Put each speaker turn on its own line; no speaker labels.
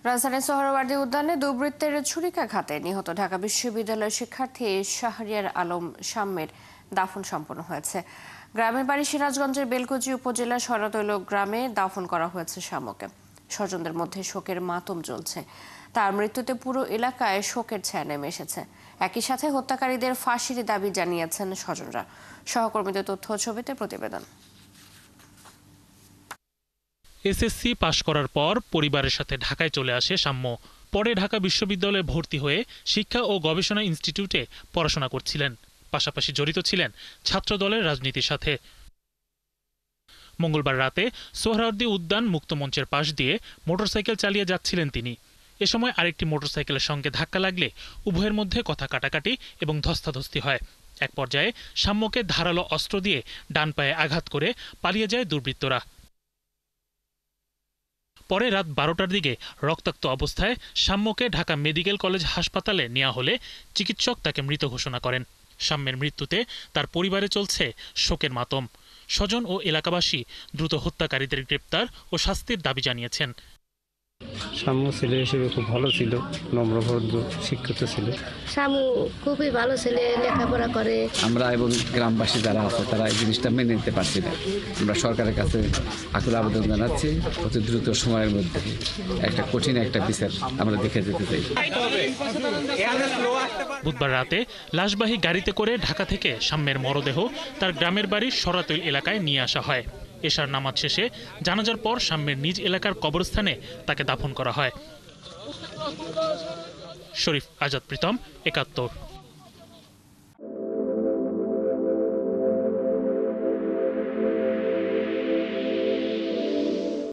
রাজধানীর সোহরাওয়ার্দী উদ্যানে দুর্বৃত্তের ছুরিকাঘাতে নিহত ঢাকা বিশ্ববিদ্যালয়ের শিক্ষার্থী শাহরিয়ার আলম শাম্মের দাফন সম্পন্ন হয়েছে। গ্রামের বাড়ি সিরাজগঞ্জের বেলকুচি উপজেলার সরাতৈল গ্রামে দাফন করা হয়েছে শামকে। স্বজনদের মধ্যে শোকের মাতম চলছে। তার মৃত্যুতে পুরো এলাকায় শোকের ছায়া নেমে এসেছে। একই সাথে হত্যাকারীদের ফাঁসির দাবি জানিয়েছেন স্বজনরা। সহকর্মীদের তথ্য ও ছবিতে প্রতিবেদন।
এসএসসি পাশ করার পর পরিবারের সাথে ঢাকায় চলে আসে শাম্য। পরে ঢাকা বিশ্ববিদ্যালয়ে ভর্তি হয়ে শিক্ষা ও গবেষণা ইনস্টিটিউটে পড়াশোনা করছিলেন। পাশাপাশি জড়িত ছিলেন ছাত্রদলের রাজনীতির সাথে। মঙ্গলবার রাতে সোহরাওয়ার্দী উদ্যান মুক্তমঞ্চের পাশ দিয়ে মোটরসাইকেল চালিয়ে যাচ্ছিলেন তিনি। এ সময় আরেকটি মোটরসাইকেলের সঙ্গে ধাক্কা লাগলে উভয়ের মধ্যে কথা কাটাকাটি এবং ধস্তাধস্তি হয়। এক পর্যায়ে শাম্যকে ধারালো অস্ত্র দিয়ে ডান পায়ে আঘাত করে পালিয়ে যায় দুর্বৃত্তরা। পরে রাত 12টার দিকে রক্তাক্ত অবস্থায় শাম্যকে ঢাকা মেডিকেল কলেজ হাসপাতালে নেওয়া হলে চিকিৎসক তাকে মৃত ঘোষণা করেন। শাম্যের মৃত্যুতে তার পরিবারে চলছে শোকের মাতম। স্বজন ও এলাকাবাসী দ্রুত হত্যাকারীদের গ্রেপ্তার ও শাস্তির দাবি জানিয়েছেন।
শামু ছেলে হিসেবে খুব ভালো ছিল, নম্রভদ্র, শিক্ষিত ছিল।
শামু খুবই ভালো ছেলে, লেখাপড়া করে।
আমরা এবং গ্রামবাসী যারা আছে তারা এই জিনিসটা মেনে নিতে পারছি না। আমরা সরকারের কাছে আকুল আবেদন জানাচ্ছি, অতি দ্রুত সময়ের মধ্যে একটা কঠিন একটা বিচার আমরা দেখে যেতে চাই।
বুধবার রাতে লাশবাহী গাড়িতে করে ঢাকা থেকে শাম্যের মরদেহ তার গ্রামের বাড়ির সরাতৈল এলাকায় নিয়ে আসা হয়। এশার নামাজ শেষে জানাজার পর শাম্যের নিজ এলাকার কবরস্থানে তাকে দাফন করা হয়। শরীফ আজাদ প্রীতম, ৭১।